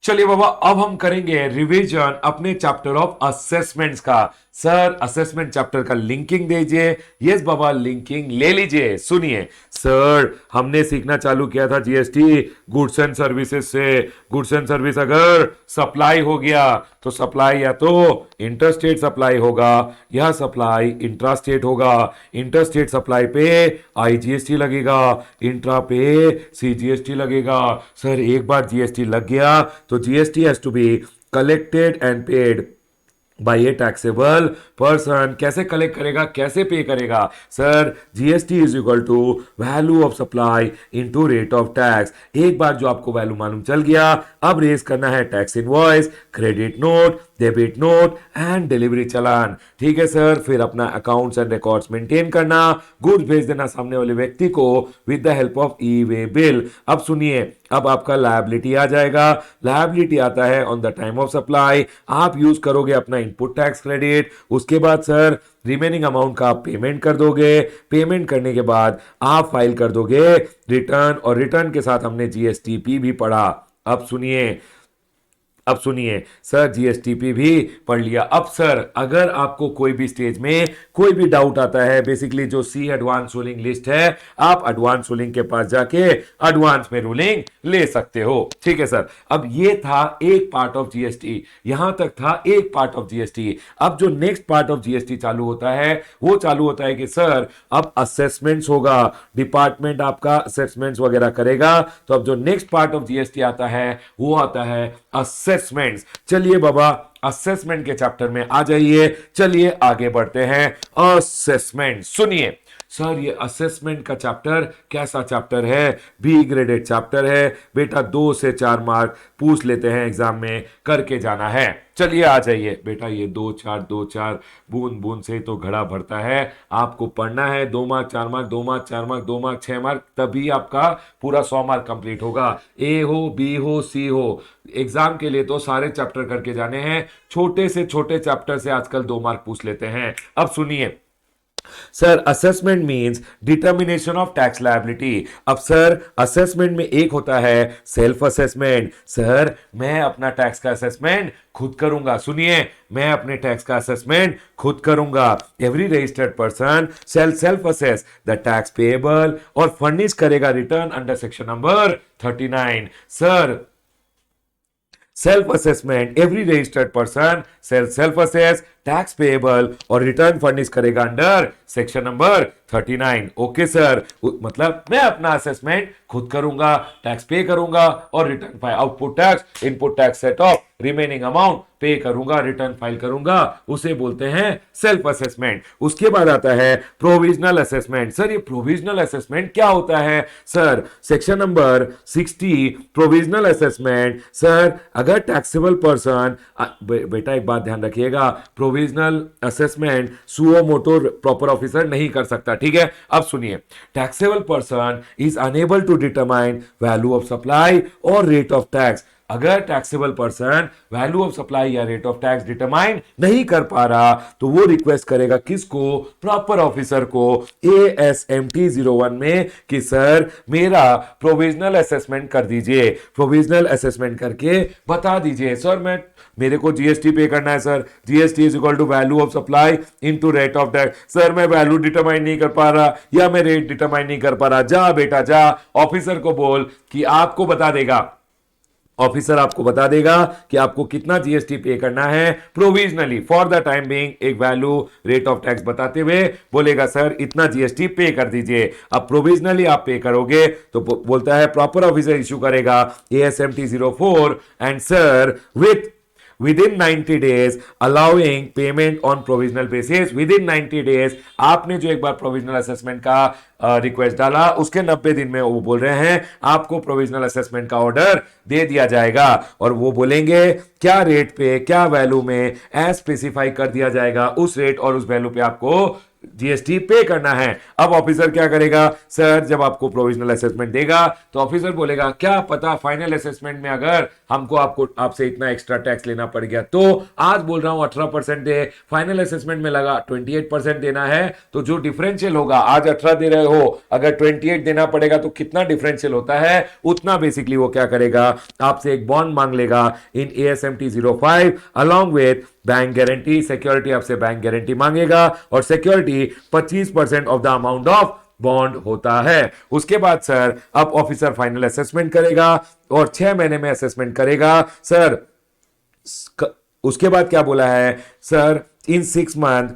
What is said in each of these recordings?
चलिए बाबा, अब हम करेंगे रिवीजन अपने चैप्टर ऑफ असेसमेंट्स का। सर असेसमेंट चैप्टर का लिंकिंग दीजिए। यस बाबा, लिंकिंग ले लीजिए। सुनिए सर, हमने सीखना चालू किया था जीएसटी गुड्स एंड सर्विसेज से। गुड्स एंड सर्विस अगर सप्लाई हो गया तो सप्लाई या तो इंटरस्टेट सप्लाई होगा या सप्लाई इंट्रास्टेट होगा। इंटरस्टेट सप्लाई पे आईजीएसटी लगेगा, इंट्रा पे सीजीएसटी लगेगा। सर एक बार जीएसटी लग गया तो GST has to be collected and paid by a taxable person. कैसे कलेक्ट करेगा, कैसे पे करेगा? Sir GST is equal to value of supply into rate of tax. एक बार जो आपको वैल्यू मालूम चल गया, अब रेस करना है tax invoice, credit note, debit note and delivery challan. ठीक है सर, फिर अपना अकाउंट्स एंड रिकॉर्ड्स मेंटेन करना, गुड्स भेज देना सामने वाले व्यक्ति को with the help of e way bill. अब सुनिए, अब आपका लायबिलिटी आ जाएगा। लायबिलिटी आता है on the time of supply. आप यूज करोगे अपना इनपुट टैक्स क्रेडिट। उसके बाद सर रिमेनिंग अमाउंट का आप पेमेंट कर दोगे। पेमेंट करने के बाद आप फाइल कर दोगे रिटर्न, और रिटर्न के साथ हमने जीएसटीपी भी पढ़ा। अब सुनिए सर, जीएसटीपी भी पढ़ लिया। अब सर अगर आपको कोई भी स्टेज में कोई भी डाउट आता है, बेसिकली जो सी एडवांस रूलिंग लिस्ट है, आप एडवांस रूलिंग के पास जाके एडवांस में रूलिंग ले सकते हो। ठीक है सर, अब ये था एक पार्ट ऑफ जीएसटी, यहां तक था एक पार्ट ऑफ जीएसटी। अब जो नेक्स्ट पार्ट ऑफ जीएसटी चालू होता है वो चालू होता है कि सर अब असेसमेंट्स होगा, डिपार्टमेंट आपका असेसमेंट्स वगैरह करेगा। तो अब जो नेक्स्ट पार्ट ऑफ जीएसटी आता है वो आता है असेसमेंट्स। चलिए बाबा, असेसमेंट के चैप्टर में आ जाइए। चलिए आगे बढ़ते हैं। असेसमेंट सुनिए सर, ये असेसमेंट का चैप्टर कैसा चैप्टर है? बी ग्रेडेड चैप्टर है बेटा। 2 से 4 मार्क पूछ लेते हैं एग्जाम में, करके जाना है। चलिए आ जाइए बेटा, ये 2 4 बूंद बूंद से तो घड़ा भरता है। आपको पढ़ना है 2 mark 4 mark, 2 mark 4 mark, 2 mark 6 mark, तभी आपका पूरा 100 मार्क कंप्लीट होगा। ए हो, बी हो, सी हो, एग्जाम के लिए तो सारे चैप्टर करके जाने हैं। छोटे से छोटे चैप्टर से आजकल 2 मार्क पूछ लेते हैं। अब सुनिए sir, assessment means determination of tax liability. अब सर असेसमेंट में एक होता है सेल्फ असेसमेंट। सर मैं अपना टैक्स का असेसमेंट खुद करूंगा। सुनिए, मैं अपने टैक्स का असेसमेंट खुद करूंगा। Every registered person shall self assess the tax payable और फर्निश करेगा return under section number 39। Sir self assessment, every registered person self assess tax payable और रिटर्न फर्निश करेगा under section number 39। Okay sir, मतलब मैं अपना assessment खुद करूंगा, tax पे करूंगा और return file, output tax input tax set of remaining amount पे करूंगा, रिटर्न फाइल करूंगा, उसे बोलते हैं सेल्फ असेसमेंट। उसके बाद आता है प्रोविजनल असेसमेंट। सर ये प्रोविजनल असेसमेंट क्या होता है? Sir section number 60 provisional assessment. Sir अगर टैक्सेबल पर्सन, बेटा एक बात ध्यान रखिएगा, provisional assessment suo motu proper officer नहीं कर सकता। ठीक है, अब सुनिए, taxable person is unable to determine value of supply और रेट ऑफ टैक्स। अगर taxable person value of supply या रेट ऑफ टैक्स डिटरमाइन नहीं कर पा रहा तो वो रिक्वेस्ट करेगा किसको? प्रॉपर ऑफिसर को, ASMT 01 में, कि सर मेरा प्रोविजनल असेसमेंट कर दीजिए। प्रोविजनल असेसमेंट करके बता दीजिए सर मेरे को जीएसटी पे करना है। Sir GST is equal to value of supply into rate of tax. Sir मैं वैल्यू डिटरमाइन नहीं कर पा रहा या मैं रेट डिटरमाइन नहीं कर पा रहा। जा बेटा जा, ऑफिसर को बोल कि आपको बता देगा, ऑफिसर आपको बता देगा कि आपको कितना जीएसटी पे करना है provisionally for the time being. एक वैल्यू रेट ऑफ टैक्स बताते हुए बोलेगा सर इतना जीएसटी पे कर दीजिए। अब प्रोविजनली आप पे करोगे तो बोलता है प्रॉपर ऑफिसर इशू करेगा ASMT 04 and sir within 90 days allowing payment on provisional basis। within 90 days आपने जो एक बार प्रोविजनल असेसमेंट का रिक्वेस्ट डाला, उसके 90 दिन में वो बोल रहे हैं आपको प्रोविजनल असेसमेंट का ऑर्डर दे दिया जाएगा। और वो बोलेंगे क्या रेट पे, क्या वैल्यू में, एज स्पेसिफाई कर दिया जाएगा। उस रेट और उस वैल्यू पे आपको जीएसटी पे करना है। अब ऑफिसर क्या करेगा सर, जब आपको प्रोविजनल असेसमेंट देगा तो ऑफिसर बोलेगा क्या पता फाइनल असेसमेंट में अगर हमको आपको आपसे इतना एक्स्ट्रा टैक्स लेना पड़ गया, तो आज बोल रहा हूं 18% दे, फाइनल असेसमेंट में लगा 28% देना है, तो जो डिफरेंशियल होगा, आज 18 दे रहे हो, अगर 28 देना पड़ेगा तो कितना डिफरेंशियल होता है उतना बेसिकली वो क्या करेगा, आपसे एक बॉन्ड मांग लेगा इन ASMT 05 along with bank guarantee. Security आपसे बैंक गारंटी मांगेगा और security 25% of the amount of bond होता है। उसके बाद सर अब ऑफिसर फाइनल असेसमेंट करेगा और 6 महीने में असेसमेंट करेगा सर। उसके बाद क्या बोला है sir, in 6 month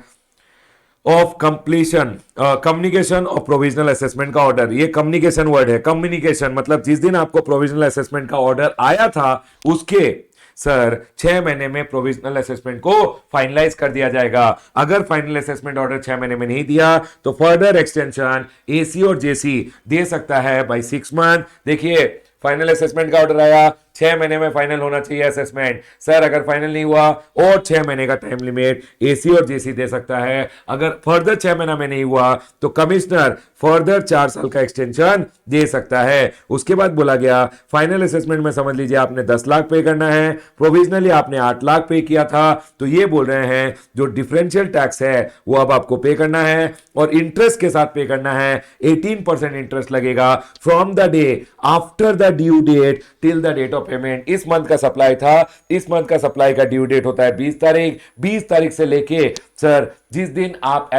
of completion communication of provisional assessment का ऑर्डर। ये कम्युनिकेशन वर्ड है, कम्युनिकेशन मतलब जिस दिन आपको प्रोविजनल असेसमेंट का ऑर्डर आया था उसके सर 6 महीने में प्रोविजनल असेसमेंट को फाइनलाइज कर दिया जाएगा। अगर फाइनल असेसमेंट ऑर्डर 6 महीने में नहीं दिया तो फर्दर एक्सटेंशन एसी और जेसी दे सकता है बाय 6 मंथ। देखिए फाइनल असेसमेंट का ऑर्डर आया, 6 महीने में फाइनल होना चाहिए असेसमेंट। सर अगर फाइनल नहीं हुआ और 6 महीने का टाइम लिमिट एसी और जेसी दे सकता है। अगर फर्दर 6 महीना में नहीं हुआ तो कमिश्नर फर्दर 4 साल का एक्सटेंशन दे सकता है। उसके बाद बोला गया फाइनल असेसमेंट में समझ लीजिए आपने 10 लाख पे करना है, प्रोविजनली आपने 8 लाख पे किया था, तो ये बोल रहे हैं जो डिफरेंशियल टैक्स है वो अब आपको पे करना है और इंटरेस्ट के साथ पे करना है। 18% इंटरेस्ट लगेगा from the day after the due date till the date of payment. इस मंथ का सप्लाई था, इस मंथ का सप्लाई का ड्यू डेट होता है 20 तारीख। 20 तारीख से लेके सर जिस दिन आप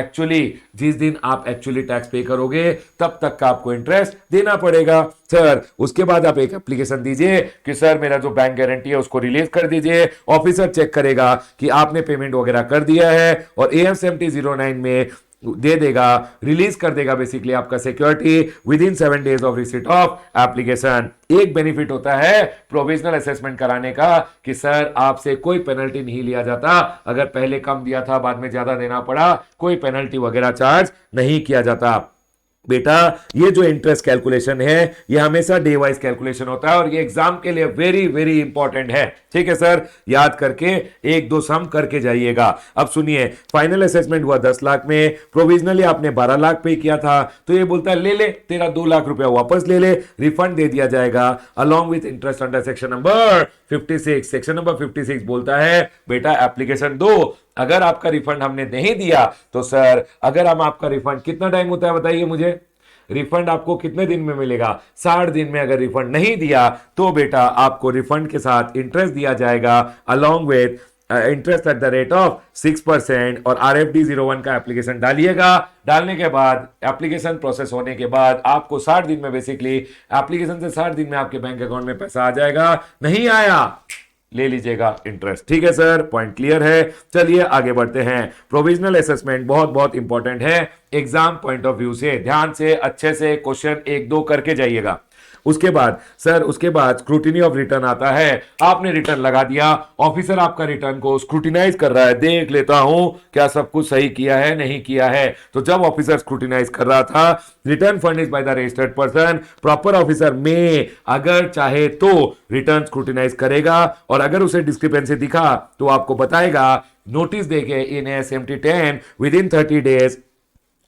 एक्चुअली टैक्स पे करोगे तब तक का आपको इंटरेस्ट देना पड़ेगा सर। उसके बाद आप एक एप्लीकेशन दीजिए कि सर मेरा जो बैंक गारंटी है उसको रिलीज कर दीजिए। ऑफिसर चेक करेगा कि आपने पेमेंट वगैरह कर दिया है और ASMT 09 में दे देगा, रिलीज कर देगा बेसिकली आपका security with in 7 days of receipt of application. एक बेनिफिट होता है प्रोविजनल असेसमेंट कराने का कि सर आपसे कोई पेनल्टी नहीं लिया जाता। अगर पहले कम दिया था बाद में ज्यादा देना पड़ा, कोई पेनल्टी वगैरह चार्ज नहीं किया जाता। बेटा ये जो इंटरेस्ट कैलकुलेशन है ये हमेशा डे वाइज कैलकुलेशन होता है और ये एग्जाम के लिए वेरी वेरी इंपॉर्टेंट है। ठीक है सर, याद करके 1-2 सम करके जाइएगा। अब सुनिए फाइनल असेसमेंट हुआ 10 लाख में, प्रोविजनली आपने 12 लाख पे किया था, तो ये बोलता है ले ले तेरा 2 लाख रुपया वापस ले ले, रिफंड दे दिया जाएगा along with interest under section number 56। Section number 56 बोलता है बेटा एप्लीकेशन दो, अगर आपका रिफंड हमने नहीं दिया तो सर अगर हम आपका रिफंड कितना टाइम होता है बताइए मुझे, रिफंड आपको कितने दिन में मिलेगा? 60 दिन में अगर रिफंड नहीं दिया तो बेटा आपको रिफंड के साथ इंटरेस्ट दिया जाएगा along with interest at the rate of 6%। और RFD 01 का एप्लीकेशन डालिएगा। डालने के बाद एप्लीकेशन प्रोसेस होने के बाद आपको 60 दिन में बेसिकली एप्लीकेशन से 60 दिन में आपके बैंक अकाउंट में पैसा आ जाएगा। नहीं आया ले लीजिएगा इंटरेस्ट। ठीक है सर, पॉइंट क्लियर है। चलिए आगे बढ़ते हैं। प्रोविजनल असेसमेंट बहुत बहुत इंपॉर्टेंट है एग्जाम पॉइंट ऑफ व्यू से। ध्यान से अच्छे से क्वेश्चन 1-2 करके जाइएगा। उसके बाद सर स्क्रूटिनी ऑफ रिटर्न आता है। आपने रिटर्न लगा दिया, ऑफिसर आपका रिटर्न को स्क्रूटिनाइज कर रहा है, देख लेता हूं क्या सब कुछ सही किया है नहीं किया है। तो जब ऑफिसर स्क्रूटिनाइज कर रहा था, return furnished by the registered person, proper officer में अगर चाहे तो रिटर्न स्क्रूटिनाइज करेगा और अगर उसे डिस्क्रिपेंसी दिखा तो आपको बताएगा, नोटिस देके इन ASMT 10 विद इन 30 डेज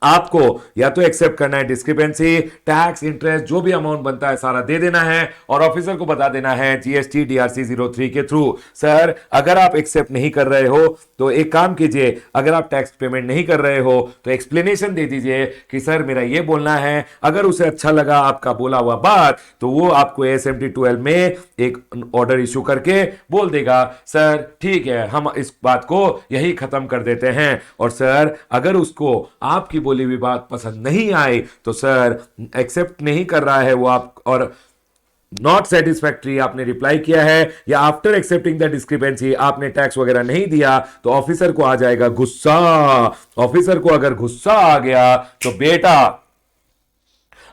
आपको या तो एक्सेप्ट करना है डिस्क्रिपेंसी, टैक्स, इंटरेस्ट जो भी अमाउंट बनता है सारा दे देना है और ऑफिसर को बता देना है GST DRC 03 के थ्रू। सर अगर आप एक्सेप्ट नहीं कर रहे हो तो एक काम कीजिए, अगर आप टैक्स पेमेंट नहीं कर रहे हो तो एक्सप्लेनेशन दे दीजिए कि सर मेरा ये बोलना है। अगर उसे अच्छा लगा आपका बोला हुआ बात तो वो आपको ASMT 12 में एक ऑर्डर इशू करके बोल देगा सर ठीक है हम इस बात को यही खत्म कर देते हैं। और सर अगर उसको आपकी बोली हुई बात पसंद नहीं आई तो सर एक्सेप्ट नहीं कर रहा है वो आप और नॉट सेटिस्फैक्ट्री आपने रिप्लाई किया है या आफ्टर एक्सेप्टिंग द डिस्क्रिपेंसी आपने टैक्स वगैरह नहीं दिया तो ऑफिसर को आ जाएगा गुस्सा। ऑफिसर को अगर गुस्सा आ गया तो बेटा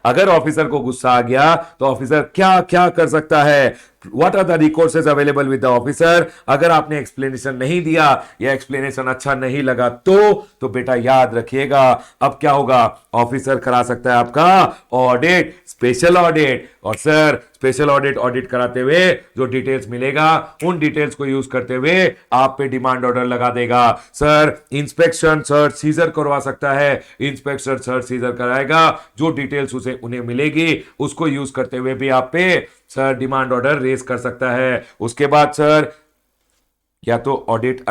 अगर ऑफिसर को गुस्सा आ गया तो ऑफिसर क्या क्या कर सकता है, What are the recourses available with the officer? अगर आपने एक्सप्लेनेशन नहीं दिया या एक्सप्लेनेशन अच्छा नहीं लगा तो बेटा याद रखिएगा अब क्या होगा, ऑफिसर करा सकता है आपका ऑडिट, स्पेशल ऑडिट। और सर स्पेशल ऑडिट ऑडिट कराते हुए जो डिटेल्स मिलेगा उन डिटेल्स को यूज करते हुए आप पे डिमांड ऑर्डर लगा देगा। सर इंस्पेक्शन सर्च सीजर करवा सकता है, इंस्पेक्शन सर्च सीजर कराएगा, जो डिटेल्स उसे उन्हें मिलेगी उसको यूज करते हुए भी आप पे सर डिमांड ऑर्डर रेज कर सकता है। उसके बाद सर या तो ऑडिट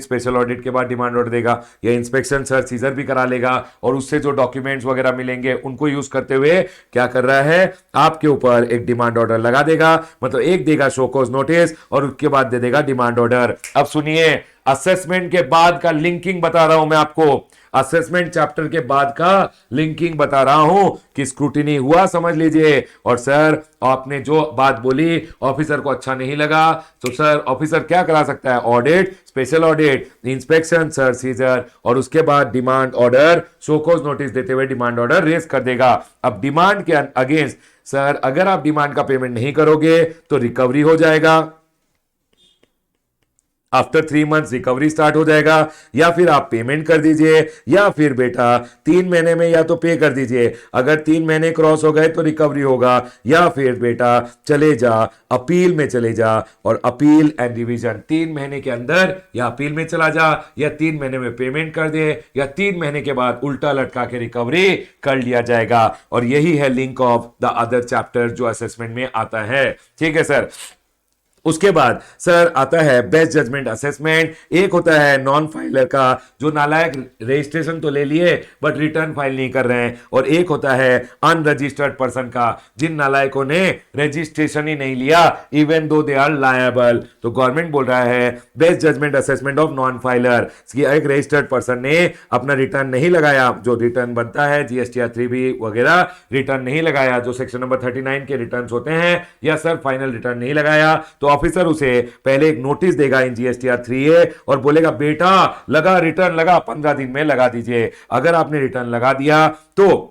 स्पेशल ऑडिट के बाद डिमांड ऑर्डर देगा, या इंस्पेक्शन सर्च सीजर भी करा लेगा और उससे जो डॉक्यूमेंट्स वगैरह मिलेंगे उनको यूज करते हुए क्या कर रहा है, आपके ऊपर एक डिमांड ऑर्डर लगा देगा। मतलब एक देगा शो कॉज नोटिस और उसके बाद दे देगा डिमांड ऑर्डर। अब सुनिए, असेसमेंट के बाद का लिंकिंग बता रहा हूं मैं आपको, असेसमेंट चैप्टर के बाद का लिंकिंग बता रहा हूं कि स्क्रूटिनी हुआ, समझ लीजिए। और सर आपने जो बात बोली ऑफिसर को अच्छा नहीं लगा, तो सर ऑफिसर क्या करा सकता है, audit, special audit, inspection, search seizure और उसके बाद demand order, show cause notice देते हुए डिमांड ऑर्डर रेज कर देगा। अब डिमांड के अगेंस्ट सर अगर आप डिमांड का पेमेंट नहीं करोगे तो रिकवरी हो जाएगा, आफ्टर 3 मंथ्स रिकवरी स्टार्ट हो जाएगा, या फिर आप पेमेंट कर दीजिए, या फिर बेटा 3 महीने में या तो पे कर दीजिए, अगर 3 महीने क्रॉस हो गए तो रिकवरी होगा, या फिर बेटा चले जा अपील में चले जा और अपील एंड रिवीजन 3 महीने के अंदर या अपील में चला जा, या 3 महीने में पेमेंट कर दे, या 3 महीने के बाद उल्टा लटका के रिकवरी कर लिया जाएगा। और यही है link of the other chapter जो असेसमेंट में आता है। ठीक है सर। उसके बाद सर आता है बेस्ट जजमेंट असेसमेंट। एक होता है नॉन फाइलर का, जो नालायक रजिस्ट्रेशन तो ले लिए बट रिटर्न फाइल नहीं कर रहे हैं, और एक होता है अनरजिस्टर्ड पर्सन का, जिन नालायकों ने रजिस्ट्रेशन ही नहीं लिया even though they are liable. तो गवर्नमेंट बोल रहा है best judgement assessment of non filer, एक रजिस्टर्ड पर्सन ने अपना रिटर्न नहीं लगाया, जो रिटर्न बनता है जीएसटीआर 3B वगैरह रिटर्न नहीं लगाया, जो सेक्शन नंबर 39 के रिटर्न होते हैं, या सर फाइनल रिटर्न नहीं लगाया, तो ऑफिसर उसे पहले एक नोटिस देगा इन जीएसटीआर 3A और बोलेगा बेटा लगा रिटर्न लगा, 15 दिन में लगा दीजिए। अगर आपने रिटर्न लगा दिया तो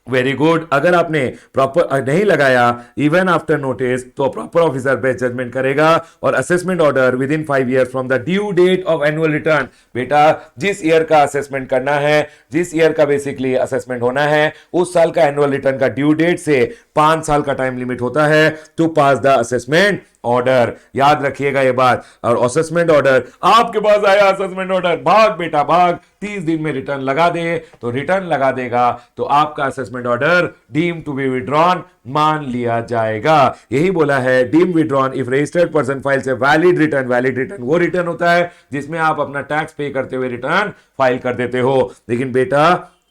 वेरी गुड, अगर आपने प्रॉपर नहीं लगाया इवन आफ्टर नोटिस तो प्रॉपर ऑफिसर बेस्ट जजमेंट करेगा। और assessment order within 5 years from the due date of annual return, बेटा जिस ईयर का असेसमेंट करना है, जिस ईयर का बेसिकली असेसमेंट होना है, उस साल का एनुअल रिटर्न का ड्यू डेट से 5 साल का टाइम लिमिट होता है to pass the assessment order. याद रखिएगा ये बात। और असेसमेंट ऑर्डर आपके पास आया, असेसमेंट ऑर्डर, भाग बेटा भाग, 30 दिन में रिटर्न लगा दे, तो रिटर्न लगा देगा तो आपका assessment order deem to be withdrawn मान लिया जाएगा। यही बोला है deem withdrawn if registered person files a valid return. Valid return वो रिटर्न होता है जिसमें आप अपना टैक्स पे करते हुए रिटर्न फाइल कर देते हो। लेकिन बेटा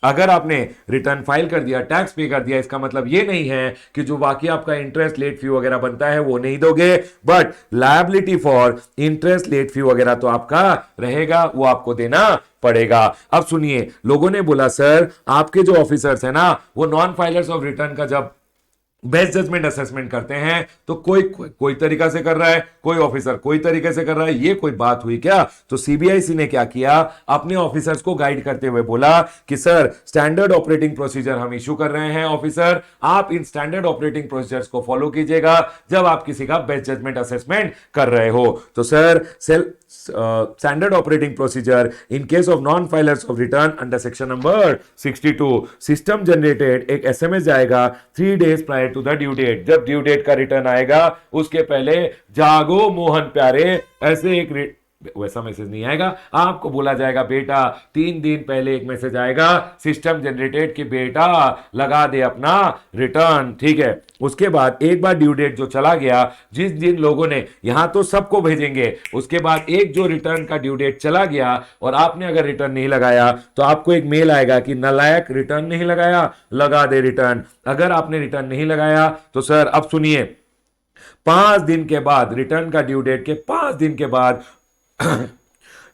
अगर आपने रिटर्न फाइल कर दिया, टैक्स पे कर दिया, इसका मतलब ये नहीं है कि जो बाकी आपका इंटरेस्ट लेट फी वगैरह बनता है वो नहीं दोगे, but liability for interest late fee वगैरह तो आपका रहेगा, वो आपको देना पड़ेगा। अब सुनिए, लोगों ने बोला सर आपके जो ऑफिसर्स है ना वो नॉन फाइलर्स ऑफ रिटर्न का जब बेस्ट जजमेंट असेसमेंट करते हैं तो कोई तरीका से कर रहा है, कोई ऑफिसर कोई तरीके से कर रहा है, ये कोई बात हुई क्या? तो सीबीआईसी ने क्या किया, अपने ऑफिसर्स को गाइड करते हुए बोला कि सर स्टैंडर्ड ऑपरेटिंग प्रोसीजर हम इशू कर रहे हैं, ऑफिसर आप इन स्टैंडर्ड ऑपरेटिंग प्रोसीजर्स को फॉलो कीजिएगा जब आप किसी का बेस्ट जजमेंट असेसमेंट कर रहे हो। तो sir standard operating procedure in case of non filers of return under section number 62, system generated एक एसएमएस जाएगा 3 days prior to the due date. जब ड्यू डेट का रिटर्न आएगा उसके पहले जागो मोहन प्यारे, ऐसे एक वैसा मैसेज नहीं आएगा, आपको बोला जाएगा बेटा 3 दिन पहले एक मैसेज आएगा सिस्टम जनरेटेड कि बेटा लगा दे अपना रिटर्न। ठीक है, उसके बाद एक बार ड्यू डेट जो चला गया, जिस जिन लोगों ने, यहां तो सबको भेजेंगे, उसके बाद एक जो रिटर्न का ड्यू डेट चला गया और आपने अगर रिटर्न नहीं लगाया तो आपको एक मेल आएगा कि नालायक रिटर्न नहीं लगाया, लगा दे रिटर्न। अगर आपने रिटर्न नहीं लगाया तो सर अब सुनिए, 5 दिन के बाद, रिटर्न का ड्यू डेट के 5 दिन के बाद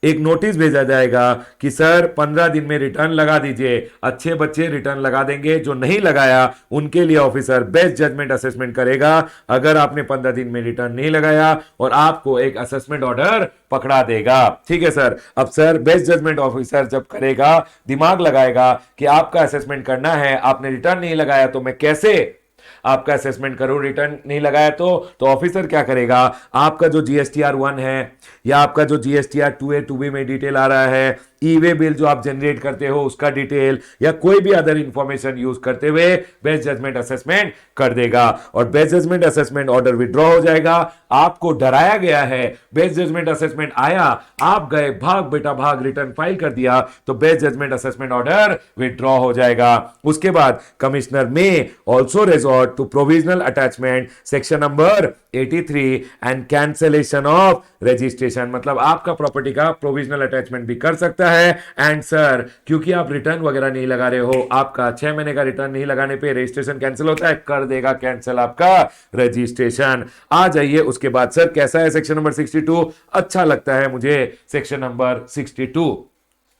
एक नोटिस भेजा जाएगा कि सर 15 दिन में रिटर्न लगा दीजिए। अच्छे बच्चे रिटर्न लगा देंगे, जो नहीं लगाया उनके लिए ऑफिसर बेस्ट जजमेंट असेसमेंट करेगा अगर आपने 15 दिन में रिटर्न नहीं लगाया, और आपको एक असेसमेंट ऑर्डर पकड़ा देगा। ठीक है सर। अब सर बेस्ट जजमेंट ऑफिसर जब करेगा, दिमाग लगाएगा कि आपका असेसमेंट करना है, आपने रिटर्न नहीं लगाया तो मैं कैसे आपका असेसमेंट करूं, रिटर्न नहीं लगाया तो ऑफिसर क्या करेगा, आपका जो जीएसटीआर 1 है या आपका जो जीएसटीआर 2A 2B में डिटेल आ रहा है ई वे बिल जो आप जनरेट करते हो उसका डिटेल या कोई भी अदर इंफॉर्मेशन यूज करते हुए बेस्ट जजमेंट असेसमेंट कर देगा और best judgement assessment order withdraw हो जाएगा। आपको डराया गया है, बेस्ट जजमेंट असेसमेंट आया, आप गए भाग बेटा भाग, रिटर्न फाइल कर दिया तो best judgement assessment order withdraw हो जाएगा। उसके बाद commissioner may also resort to provisional attachment section number 83 and cancellation of registration, मतलब आपका प्रॉपर्टी का प्रोविजनल अटैचमेंट भी कर सकता है। एंड सर क्योंकि आप रिटर्न वगैरह नहीं लगा रहे हो, आपका 6 महीने का रिटर्न नहीं लगाने पे रजिस्ट्रेशन कैंसिल होता है, कर देगा कैंसिल आपका रजिस्ट्रेशन। आ जाइए उसके बाद सर कैसा है सेक्शन नंबर 62, अच्छा लगता है मुझे सेक्शन नंबर 62।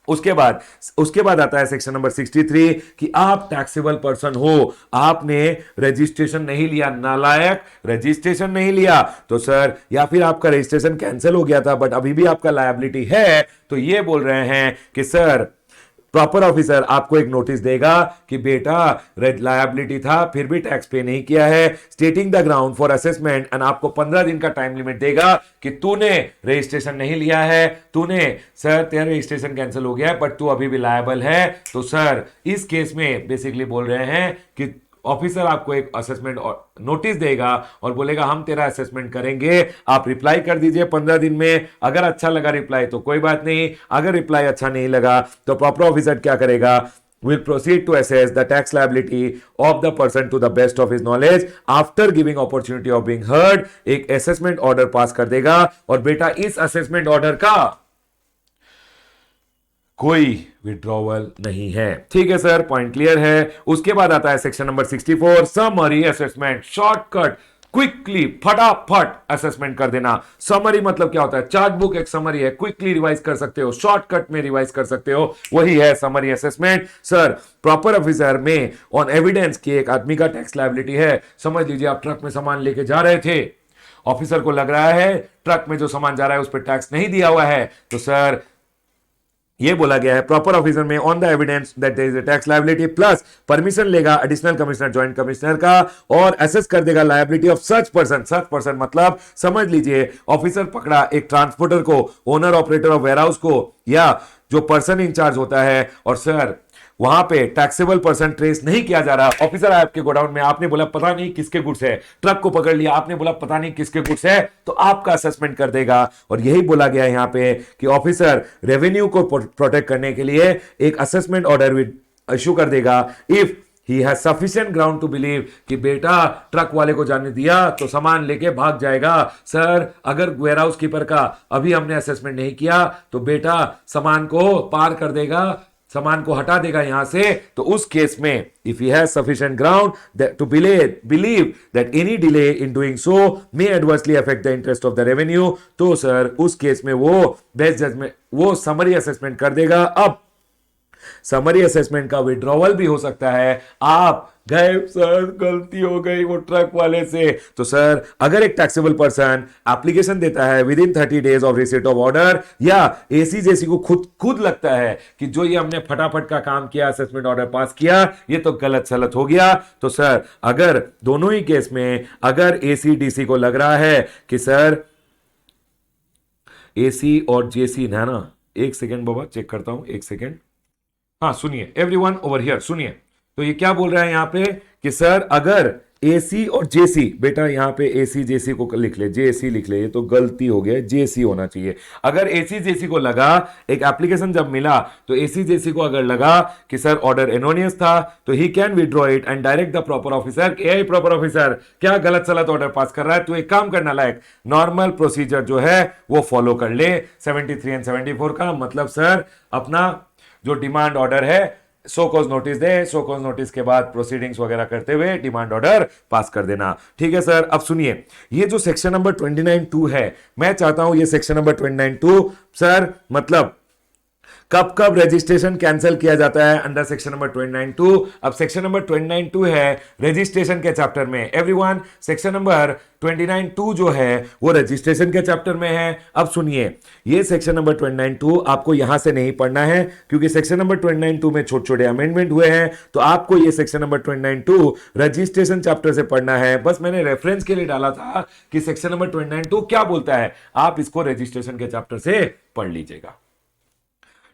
उसके बाद आता है सेक्शन नंबर 63 कि आप टैक्सेबल पर्सन हो, आपने रजिस्ट्रेशन नहीं लिया, नालायक, रजिस्ट्रेशन नहीं लिया तो सर, या फिर आपका रजिस्ट्रेशन कैंसिल हो गया था बट अभी भी आपका लायबिलिटी है, तो ये बोल रहे हैं कि सर प्रॉपर ऑफिसर आपको एक नोटिस देगा कि बेटा लायबिलिटी था फिर भी टैक्स पे नहीं किया है, stating the ground for assessment, and आपको 15 दिन का टाइम लिमिट देगा कि तूने रजिस्ट्रेशन नहीं लिया है, तूने सर तेरा रजिस्ट्रेशन कैंसिल हो गया है बट तू अभी भी लायबल है। तो सर इस केस में बेसिकली बोल रहे हैं कि ऑफिसर आपको एक असेसमेंट नोटिस देगा और बोलेगा हम तेरा असेसमेंट करेंगे, आप रिप्लाई कर दीजिए 15 दिन में। अगर अच्छा लगा रिप्लाई तो कोई बात नहीं, अगर रिप्लाई अच्छा नहीं लगा तो प्रॉपर ऑफिसर क्या करेगा, will proceed to assess the tax liability of the person to the best of his knowledge after giving opportunity of being heard, एक असेसमेंट ऑर्डर पास कर देगा और बेटा इस असेसमेंट ऑर्डर का कोई विड्रॉवल नहीं है। ठीक है सर, पॉइंट क्लियर है। उसके बाद आता है section number 64 summary assessment, shortcut, quickly फटाफट असेसमेंट कर देना। समरी मतलब क्या होता है, चार्ट बुक एक समरी है, क्विकली रिवाइज कर सकते हो, शॉर्टकट में रिवाइज कर सकते हो, वही है summary assessment. Sir proper officer may on evidence कि एक आदमी का टैक्स लायबिलिटी है, समझ लीजिए आप ट्रक में सामान लेके जा रहे थे, ऑफिसर को लग रहा है ट्रक में जो सामान जा रहा है उस पर टैक्स नहीं दिया हुआ है, तो सर ये बोला गया है proper officer may on the evidence that there is a tax liability plus permission लेगा एडिशनल कमिश्नर जॉइंट कमिश्नर का और असेस कर देगा लायबिलिटी ऑफ सच पर्सन मतलब समझ लीजिए ऑफिसर पकड़ा एक ट्रांसपोर्टर को, ओनर ऑपरेटर ऑफ वेयरहाउस को या जो पर्सन इंचार्ज होता है, और सर वहां पे टैक्सेबल पर्सन ट्रेस नहीं किया जा रहा, ऑफिसर आया आपके गोडाउन में, आपने बोला पता नहीं किसके गुड्स है, ट्रक को पकड़ लिया, आपने बोला पता नहीं किसके गुड्स है, तो आपका असेसमेंट कर देगा। और यही बोला गया है यहां पे कि ऑफिसर रेवेन्यू को प्रोटेक्ट करने के लिए एक असेसमेंट ऑर्डर इश्यू कर देगा if he has sufficient ground to believe कि बेटा ट्रक वाले को जाने दिया तो सामान लेके भाग जाएगा। सर अगर वेयरहाउस कीपर का अभी हमने असेसमेंट नहीं किया तो बेटा सामान को पार कर देगा, सामान को हटा देगा यहां से, तो उस केस में if he has sufficient ground to believe that any delay in doing so may adversely affect the interest of the revenue, तो सर उस केस में वो बेस्ट जजमेंट, वो समरी असेसमेंट कर देगा। अब समरी असेसमेंट का विड्रॉवल भी हो सकता है, आप गए सर गलती हो गई वो ट्रक वाले से, तो सर अगर एक टैक्सेबल पर्सन एप्लीकेशन देता है with in 30 days of receipt of order या एसीजेसी को खुद लगता है कि जो ये हमने फटाफट का काम किया, असेसमेंट ऑर्डर पास किया, ये तो गलत सलत हो गया, तो सर अगर दोनों ही केस में अगर एसीडीसी को लग रहा है कि सर एसी और जेसी है ना, एक सेकेंड बाबा चेक करता हूं, एक सेकेंड, हाँ सुनिए एवरीवन ओवर हियर सुनिए, तो ये क्या बोल रहा है यहां पे कि सर अगर एसी और जेसी, बेटा यहां पे एसी जेसी को लिख ले, जेसी लिख ले, ये तो गलती हो गया, जेसी होना चाहिए। अगर एसी जेसी को लगा, एक एप्लीकेशन जब मिला तो एसी जेसी को अगर लगा कि सर ऑर्डर एनोनियस था तो he can withdraw it and direct the proper officer, A proper officer क्या गलत सलत ऑर्डर पास कर रहा है, तो एक काम करना लायक नॉर्मल प्रोसीजर जो है वो फॉलो कर ले 73 एंड 74 का, मतलब सर अपना जो डिमांड ऑर्डर है सो कॉज नोटिस दे, सो कॉज नोटिस के बाद प्रोसीडिंग्स वगैरह करते हुए डिमांड ऑर्डर पास कर देना। ठीक है सर, अब सुनिए ये जो सेक्शन नंबर 29(2) है, मैं चाहता हूं ये सेक्शन नंबर 29(2) सर मतलब कब कब रजिस्ट्रेशन कैंसिल किया जाता है अंडर सेक्शन नंबर 29(2). अब सेक्शन नंबर 29(2) है रजिस्ट्रेशन के चैप्टर में, एवरीवन सेक्शन नंबर 29(2) जो है वो रजिस्ट्रेशन के चैप्टर में है। अब सुनिए ये सेक्शन नंबर 29(2) आपको यहां से नहीं पढ़ना है क्योंकि सेक्शन नंबर 29(2) में छोटे छोटे अमेंडमेंट हुए हैं, तो आपको ये सेक्शन नंबर 29(2) रजिस्ट्रेशन चैप्टर से पढ़ना है। बस मैंने रेफरेंस के लिए डाला था कि सेक्शन नंबर 29(2) क्या बोलता है, आप इसको रजिस्ट्रेशन के चैप्टर से पढ़ लीजिएगा।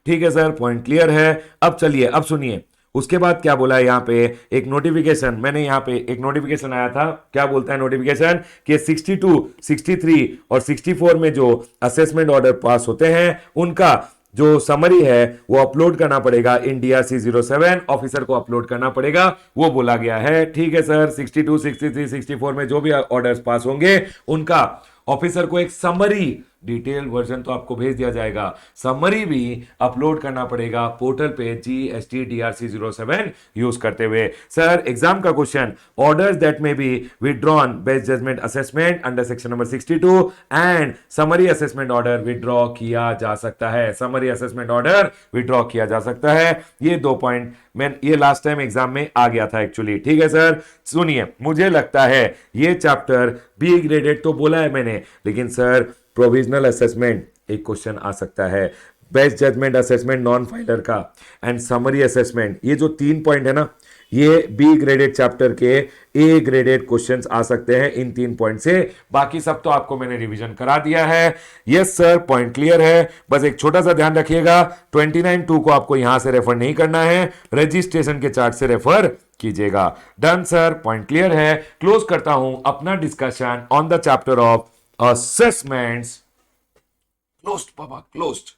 ठीक है सर, पॉइंट क्लियर है। अब चलिए, अब सुनिए उसके बाद क्या बोला है यहाँ पे। एक नोटिफिकेशन, मैंने यहाँ पे एक नोटिफिकेशन आया था, क्या बोलता है नोटिफिकेशन कि 62, 63 और 64 में जो असेसमेंट ऑर्डर पास होते हैं उनका जो समरी है वो अपलोड करना पड़ेगा, इंडिया C07 ऑफिसर को अपलोड करना पड़ेगा, वो बोला गया है। ठीक है सर, 62, 63, 64 में जो भी ऑर्डर्स पास होंगे उनका ऑफिसर को एक समरी, डिटेल वर्जन तो आपको भेज दिया जाएगा, समरी भी अपलोड करना पड़ेगा पोर्टल पे GST-DRC07 यूज करते हुए। सर एग्जाम का question, orders that may be withdrawn best judgement assessment under section number 62 and summary assessment order withdraw किया जा सकता है, समरी असेसमेंट ऑर्डर विड्रॉ किया जा सकता है। ये 2 पॉइंट मैं ये लास्ट टाइम एग्जाम में आ गया था एक्चुअली। ठीक है सर, सुनिए मुझे लगता है ये चैप्टर बी ग्रेडेड तो बोला है मैंने, लेकिन सर प्रोविजनल असेसमेंट एक क्वेश्चन आ सकता है, best judgement assessment non filer का एंड समरी असेसमेंट, ये जो 3 पॉइंट है ना, ये बी ग्रेडेड चैप्टर के ए ग्रेडेड क्वेश्चंस आ सकते हैं इन 3 पॉइंट से। बाकी सब तो आपको मैंने रिवीजन करा दिया है। यस सर, पॉइंट क्लियर है। बस एक छोटा सा ध्यान रखिएगा, 29(2) को आपको यहां से रेफर नहीं करना है, रजिस्ट्रेशन के चार्ट से रेफर कीजिएगा। डन सर, पॉइंट क्लियर है। क्लोज करता हूं अपना discussion on the chapter of assessments. Closed, Papa, closed.